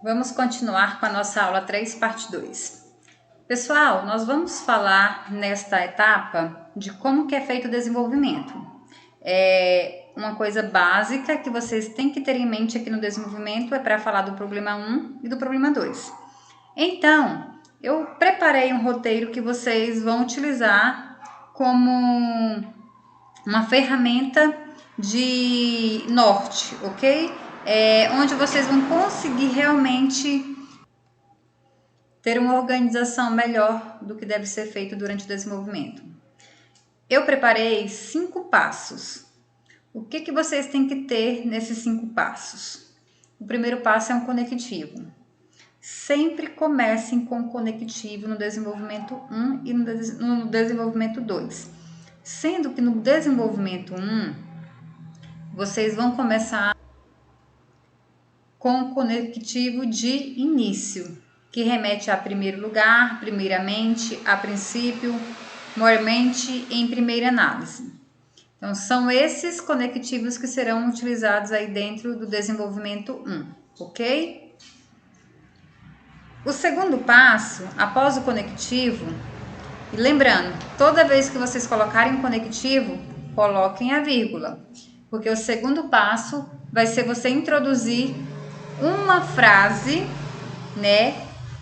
Vamos continuar com a nossa aula 3, parte 2. Pessoal, nós vamos falar nesta etapa de como que é feito o desenvolvimento. É uma coisa básica que vocês têm que ter em mente aqui no desenvolvimento é para falar do problema 1 e do problema 2. Então, eu preparei um roteiro que vocês vão utilizar como uma ferramenta de norte, ok? Onde vocês vão conseguir realmente ter uma organização melhor do que deve ser feito durante o desenvolvimento. Eu preparei 5 passos. O que vocês têm que ter nesses 5 passos? O primeiro passo é um conectivo. Sempre comecem com conectivo no desenvolvimento 1 e no desenvolvimento 2. Sendo que no desenvolvimento 1, vocês vão começar com o conectivo de início, que remete a primeiro lugar, primeiramente, a princípio, mormente, em primeira análise. Então, são esses conectivos que serão utilizados aí dentro do desenvolvimento 1, ok? O segundo passo, após o conectivo, e lembrando, toda vez que vocês colocarem um conectivo, coloquem a vírgula, porque o segundo passo vai ser você introduzir uma frase,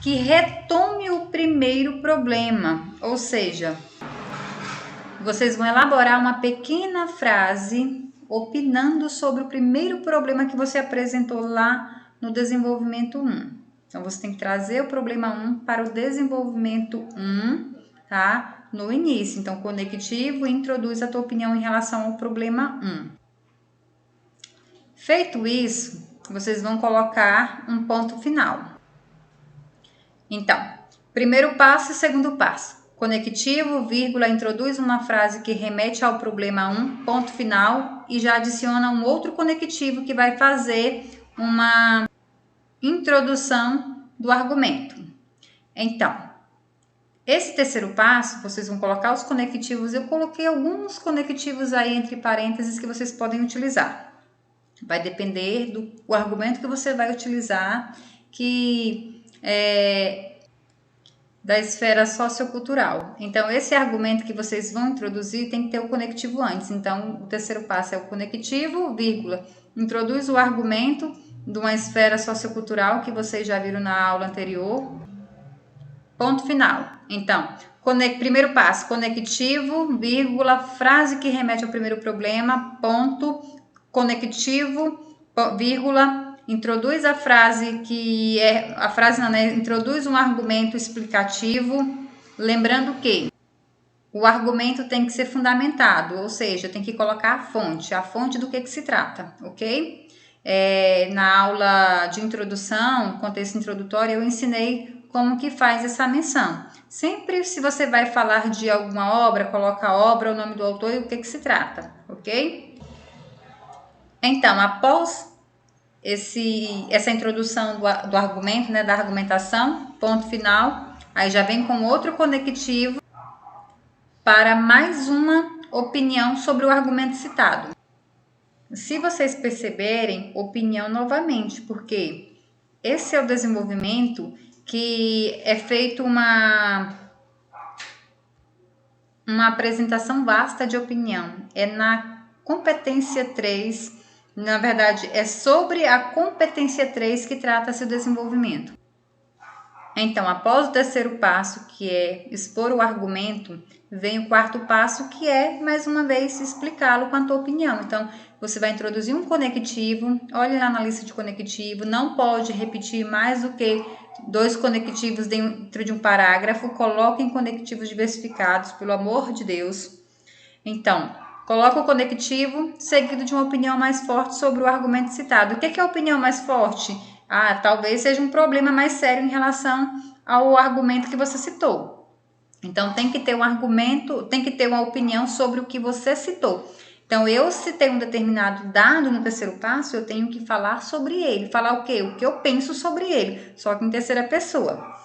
que retome o primeiro problema, ou seja, vocês vão elaborar uma pequena frase opinando sobre o primeiro problema que você apresentou lá no desenvolvimento 1. Então, você tem que trazer o problema 1 para o desenvolvimento 1, tá? No início. Então, conectivo, introduz a tua opinião em relação ao problema 1. Feito isso, vocês vão colocar um ponto final. Então, primeiro passo e segundo passo. Conectivo, vírgula, introduz uma frase que remete ao problema 1, ponto final, e já adiciona um outro conectivo que vai fazer uma introdução do argumento. Então, esse terceiro passo, vocês vão colocar os conectivos. Eu coloquei alguns conectivos aí entre parênteses que vocês podem utilizar. Vai depender do argumento que você vai utilizar, que é da esfera sociocultural. Então, esse argumento que vocês vão introduzir tem que ter o conectivo antes. Então, o terceiro passo é o conectivo, vírgula, introduz o argumento de uma esfera sociocultural que vocês já viram na aula anterior, ponto final. Então, primeiro passo, conectivo, vírgula, frase que remete ao primeiro problema, ponto, conectivo, vírgula, introduz a frase que é a frase não, né? Introduz um argumento explicativo, lembrando que o argumento tem que ser fundamentado, ou seja, tem que colocar a fonte do que se trata, ok? Na aula de introdução, contexto introdutório, eu ensinei como que faz essa menção. Sempre se você vai falar de alguma obra, coloca a obra, o nome do autor e o que se trata, ok? Então, após essa introdução do argumento, da argumentação, ponto final, aí já vem com outro conectivo para mais uma opinião sobre o argumento citado. Se vocês perceberem, opinião novamente, porque esse é o desenvolvimento que é feito uma apresentação vasta de opinião. É na competência 3, na verdade, é sobre a competência 3 que trata-se o desenvolvimento. Então, após o terceiro passo, que é expor o argumento, vem o quarto passo, que é, mais uma vez, explicá-lo com a tua opinião. Então, você vai introduzir um conectivo, olhe lá na lista de conectivo, não pode repetir mais do que 2 conectivos dentro de um parágrafo, coloquem conectivos diversificados, pelo amor de Deus. Então, coloca o conectivo, seguido de uma opinião mais forte sobre o argumento citado. O que é a opinião mais forte? Talvez seja um problema mais sério em relação ao argumento que você citou. Então, tem que ter um argumento, tem que ter uma opinião sobre o que você citou. Então, eu citei um determinado dado no terceiro passo, eu tenho que falar sobre ele. Falar o quê? O que eu penso sobre ele, só que em terceira pessoa.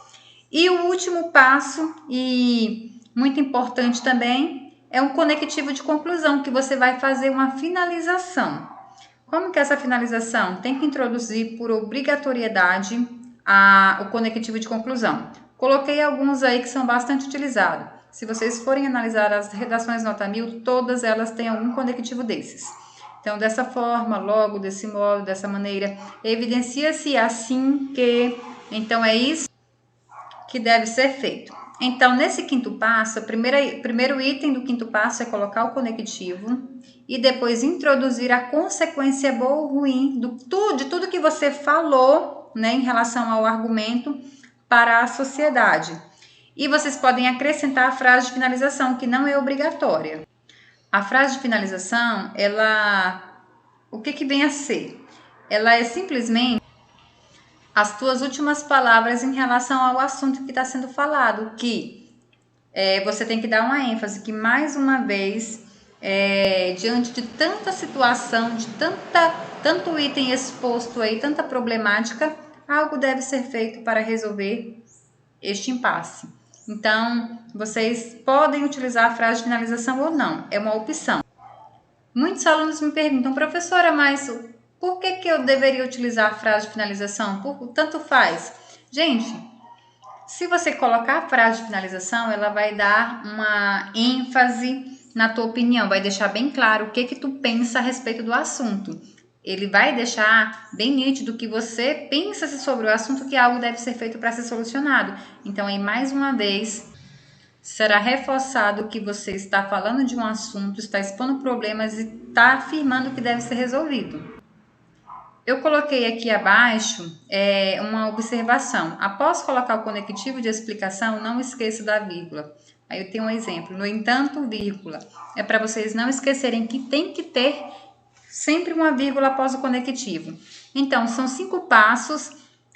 E o último passo, e muito importante também, é um conectivo de conclusão, que você vai fazer uma finalização. Como que é essa finalização? Tem que introduzir por obrigatoriedade o conectivo de conclusão. Coloquei alguns aí que são bastante utilizados. Se vocês forem analisar as redações nota 1000, todas elas têm algum conectivo desses. Então, dessa forma, logo, desse modo, dessa maneira, evidencia-se assim que... Então, é isso que deve ser feito. Então, nesse quinto passo, o primeiro item do quinto passo é colocar o conectivo e depois introduzir a consequência boa ou ruim de tudo que você falou, né, em relação ao argumento para a sociedade. E vocês podem acrescentar a frase de finalização, que não é obrigatória. A frase de finalização, o que vem a ser? Ela é simplesmente as tuas últimas palavras em relação ao assunto que está sendo falado, que você tem que dar uma ênfase, que mais uma vez, diante de tanta situação, de tanto item exposto aí, tanta problemática, algo deve ser feito para resolver este impasse. Então, vocês podem utilizar a frase de finalização ou não, é uma opção. Muitos alunos me perguntam, professora, mas por que eu deveria utilizar a frase de finalização? Tanto faz. Gente, se você colocar a frase de finalização, ela vai dar uma ênfase na tua opinião, vai deixar bem claro o que tu pensa a respeito do assunto. Ele vai deixar bem nítido que você pensa sobre o assunto, que algo deve ser feito para ser solucionado. Então, aí, mais uma vez, será reforçado que você está falando de um assunto, está expondo problemas e está afirmando que deve ser resolvido. Eu coloquei aqui abaixo uma observação. Após colocar o conectivo de explicação, não esqueça da vírgula. Aí eu tenho um exemplo. No entanto, vírgula. É para vocês não esquecerem que tem que ter sempre uma vírgula após o conectivo. Então, são 5 passos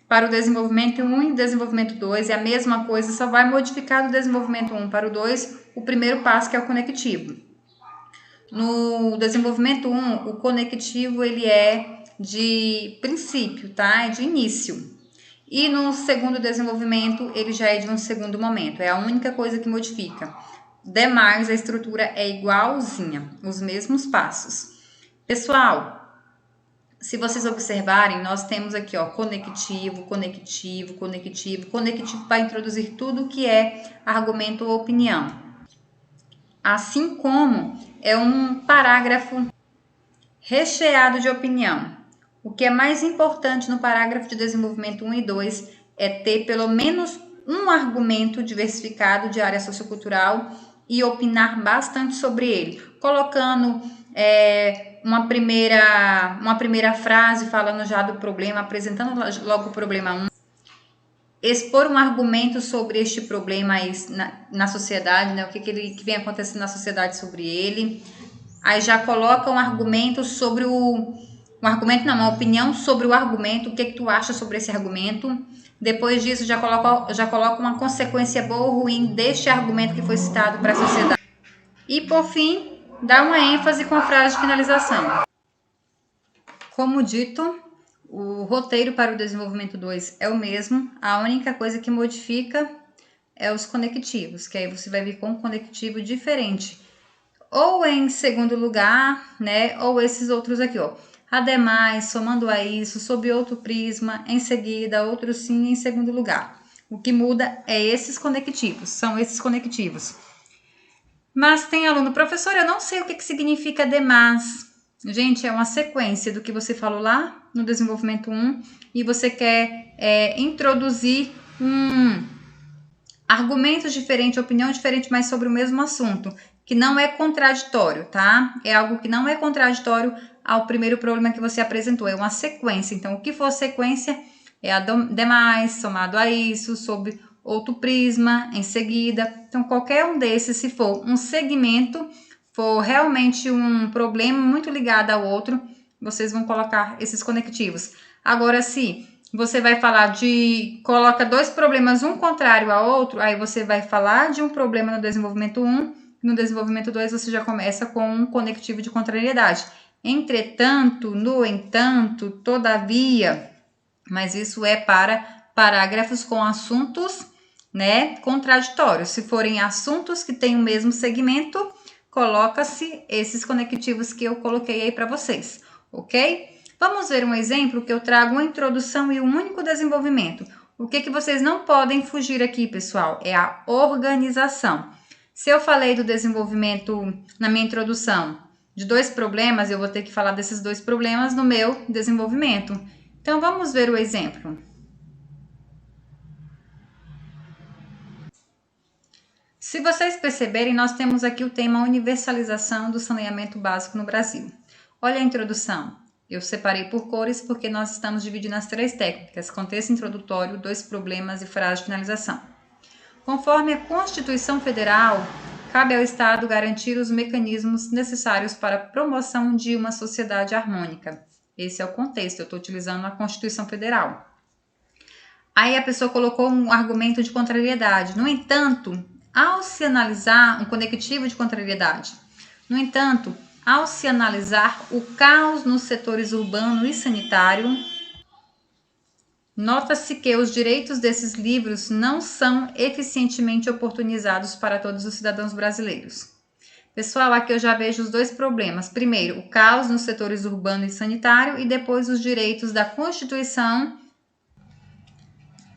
para o desenvolvimento 1 e desenvolvimento 2. É a mesma coisa, só vai modificar do desenvolvimento 1 para o 2 o primeiro passo, que é o conectivo. No desenvolvimento 1, o conectivo ele é de princípio, tá? É de início. E no segundo desenvolvimento, ele já é de um segundo momento. É a única coisa que modifica. Demais, a estrutura é igualzinha, os mesmos passos. Pessoal, se vocês observarem, nós temos aqui, ó, conectivo para introduzir tudo que é argumento ou opinião. Assim como é um parágrafo recheado de opinião. O que é mais importante no parágrafo de desenvolvimento 1 e 2 é ter pelo menos um argumento diversificado de área sociocultural e opinar bastante sobre ele, colocando uma primeira frase falando já do problema, apresentando logo o problema 1, expor um argumento sobre este problema aí na sociedade, né, o que vem acontecendo na sociedade sobre ele. Aí já coloca um argumento sobre uma opinião sobre o argumento, o que tu acha sobre esse argumento. Depois disso, já coloca uma consequência boa ou ruim deste argumento que foi citado para a sociedade. E, por fim, dá uma ênfase com a frase de finalização. Como dito, o roteiro para o desenvolvimento 2 é o mesmo, a única coisa que modifica é os conectivos, que aí você vai vir com um conectivo diferente. Ou em segundo lugar, né? Ou esses outros aqui, ó. Ademais, somando a isso, sob outro prisma, em seguida, outro sim, em segundo lugar. O que muda é esses conectivos, são esses conectivos. Mas tem aluno, professor, eu não sei o que significa demais. Gente, é uma sequência do que você falou lá no desenvolvimento 1 e você quer introduzir argumentos diferentes, opinião diferente, mas sobre o mesmo assunto, que não é contraditório, tá? É algo que não é contraditório ao primeiro problema que você apresentou, é uma sequência. Então, o que for sequência é a demais, somado a isso, sob outro prisma, em seguida. Então, qualquer um desses, se for um segmento, for realmente um problema muito ligado ao outro, vocês vão colocar esses conectivos. Agora, se você vai falar coloca 2 problemas, um contrário ao outro, aí você vai falar de um problema no desenvolvimento 1, no desenvolvimento 2 você já começa com um conectivo de contrariedade. Entretanto, no entanto, todavia, mas isso é para parágrafos com assuntos, né, contraditórios. Se forem assuntos que têm o mesmo segmento, coloca-se esses conectivos que eu coloquei aí para vocês, ok? Vamos ver um exemplo que eu trago uma introdução e um único desenvolvimento. O que vocês não podem fugir aqui, pessoal, é a organização. Se eu falei do desenvolvimento na minha introdução de 2 problemas, eu vou ter que falar desses 2 problemas no meu desenvolvimento. Então, vamos ver o exemplo. Se vocês perceberem, nós temos aqui o tema universalização do saneamento básico no Brasil. Olha a introdução. Eu separei por cores porque nós estamos dividindo as 3 técnicas: contexto introdutório, 2 problemas e frase de finalização. Conforme a Constituição Federal, cabe ao Estado garantir os mecanismos necessários para a promoção de uma sociedade harmônica. Esse é o contexto, eu estou utilizando a Constituição Federal. Aí a pessoa colocou um argumento de contrariedade. No entanto, ao se analisar um conectivo de contrariedade, no entanto, ao se analisar o caos nos setores urbano e sanitário, nota-se que os direitos desses livros não são eficientemente oportunizados para todos os cidadãos brasileiros. Pessoal, aqui eu já vejo os 2 problemas. Primeiro, o caos nos setores urbano e sanitário, e depois os direitos da Constituição,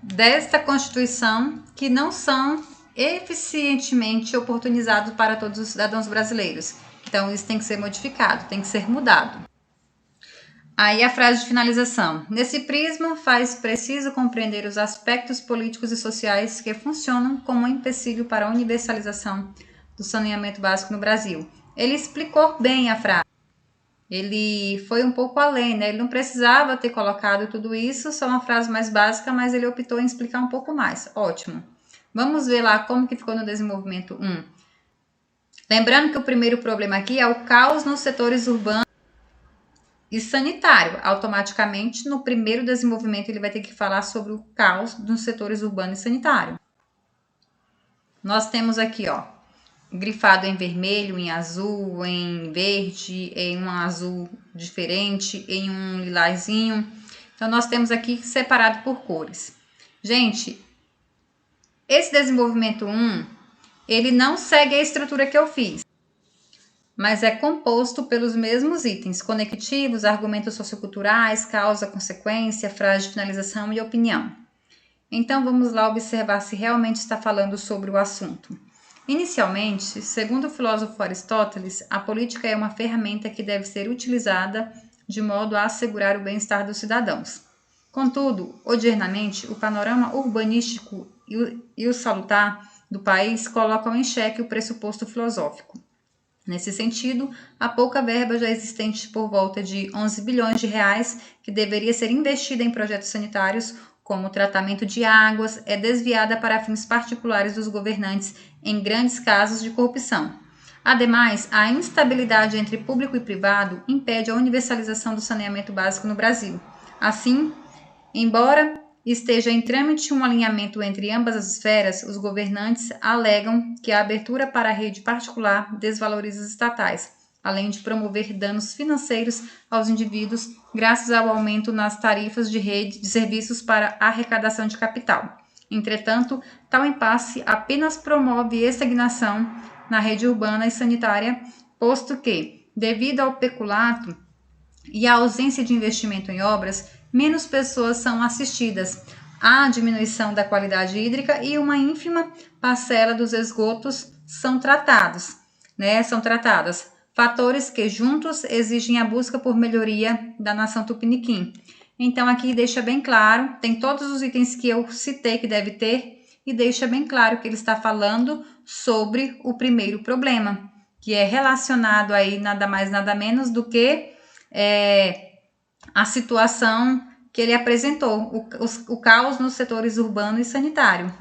desta Constituição, que não são eficientemente oportunizados para todos os cidadãos brasileiros. Então, isso tem que ser modificado, tem que ser mudado. Aí a frase de finalização. Nesse prisma, faz preciso compreender os aspectos políticos e sociais que funcionam como um empecilho para a universalização do saneamento básico no Brasil. Ele explicou bem a frase. Ele foi um pouco além, né? Ele não precisava ter colocado tudo isso, só uma frase mais básica, mas ele optou em explicar um pouco mais. Ótimo. Vamos ver lá como que ficou no desenvolvimento 1. Lembrando que o primeiro problema aqui é o caos nos setores urbano e sanitário. Automaticamente, no primeiro desenvolvimento, ele vai ter que falar sobre o caos nos setores urbano e sanitário. Nós temos aqui, ó, grifado em vermelho, em azul, em verde, em um azul diferente, em um lilazinho. Então, nós temos aqui separado por cores. Gente, esse desenvolvimento 1, ele não segue a estrutura que eu fiz, mas é composto pelos mesmos itens: conectivos, argumentos socioculturais, causa, consequência, frase de finalização e opinião. Então, vamos lá observar se realmente está falando sobre o assunto. Inicialmente, segundo o filósofo Aristóteles, a política é uma ferramenta que deve ser utilizada de modo a assegurar o bem-estar dos cidadãos. Contudo, odiernamente, o panorama urbanístico e o salutar do país colocam em xeque o pressuposto filosófico. Nesse sentido, a pouca verba já existente, por volta de 11 bilhões de reais, que deveria ser investida em projetos sanitários, como o tratamento de águas, é desviada para fins particulares dos governantes em grandes casos de corrupção. Ademais, a instabilidade entre público e privado impede a universalização do saneamento básico no Brasil. Assim, embora esteja em trâmite um alinhamento entre ambas as esferas, os governantes alegam que a abertura para a rede particular desvaloriza os estatais, além de promover danos financeiros aos indivíduos graças ao aumento nas tarifas de rede de serviços para arrecadação de capital. Entretanto, tal impasse apenas promove estagnação na rede urbana e sanitária, posto que, devido ao peculato e à ausência de investimento em obras, menos pessoas são assistidas, há diminuição da qualidade hídrica e uma ínfima parcela dos esgotos são tratadas. Fatores que juntos exigem a busca por melhoria da nação tupiniquim. Então aqui deixa bem claro, tem todos os itens que eu citei que deve ter, e deixa bem claro que ele está falando sobre o primeiro problema, que é relacionado aí nada mais nada menos do que a situação que ele apresentou, o caos nos setores urbano e sanitário.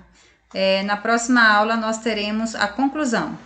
Na próxima aula nós teremos a conclusão.